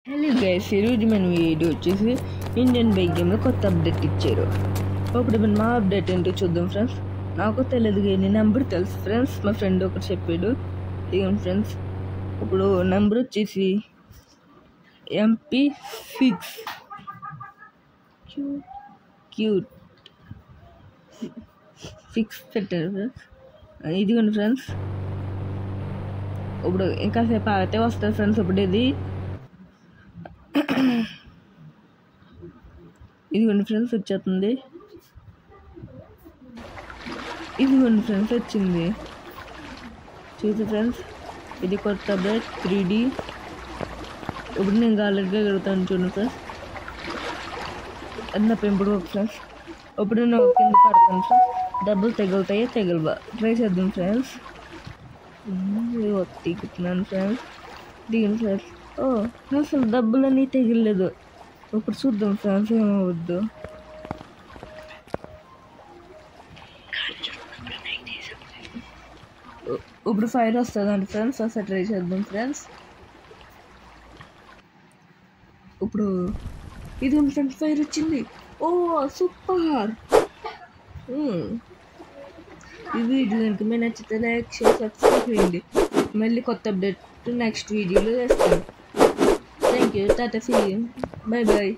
Hello guys, ఈరోజు మన video వచ్చేసి ఇండియన్ బైక్ గేమ్లో కొత్త అప్డేట్ ఇచ్చారు. ఇప్పుడు మనం మా అప్డేట్ ఏంటో చూద్దాం ఫ్రెండ్స్. నాకు తెలియదు కానీ నెంబర్ తెలుసు ఫ్రెండ్స్, మా ఫ్రెండ్ ఒకటి చెప్పాడు. దిగండి ఫ్రెండ్స్. ఇప్పుడు నెంబర్ వచ్చేసి MP6 క్యూట్ 6 పెట్టారు ఫ్రెండ్స్. ఇదిగోండి ఫ్రెండ్స్. ఇప్పుడు ఇంకాసేపు ఆగితే వస్తుంది ఫ్రెండ్స్. ఇప్పుడు ఇదిగోండి ఫ్రెండ్స్ వచ్చేస్తుంది. ఇదిగోండి ఫ్రెండ్స్ వచ్చింది. చూసి ఫ్రెండ్స్, ఇది కొత్త అప్డేట్ 3D. ఇప్పుడు నేను గాలిగా ఎగురుతాను చూడండి ఫ్రెండ్స్. అది నా పెంపుడు ఫ్రెండ్స్. ఇప్పుడు నేను కింద పడతాను ఫ్రెండ్స్. డబ్బులు తెగలవా ట్రై చేద్దాం ఫ్రెండ్స్. దిగుతున్నాను ఫ్రెండ్స్. దిగండి ఫ్రెండ్స్. అసలు డబ్బులన్నీ తెగలేదు. ఇప్పుడు చూద్దాం ఫ్రెండ్స్ ఏమవద్దు. ఇప్పుడు ఫైర్ వస్తుందండి ఫ్రెండ్స్. ఒకసారి ట్రై చేద్దాం ఫ్రెండ్స్. ఇప్పుడు ఇది ఫ్రెండ్స్, ఫైర్ వచ్చింది. సూపర్. ఈ వీడియో కనుక మీకు నచ్చితే లైక్, షేర్, సబ్స్క్రైబ్ చేయండి. మళ్ళీ కొత్త అప్డేట్ నెక్స్ట్ వీడియోలో వేస్తాను. Thank you. Tata, see you. Bye bye.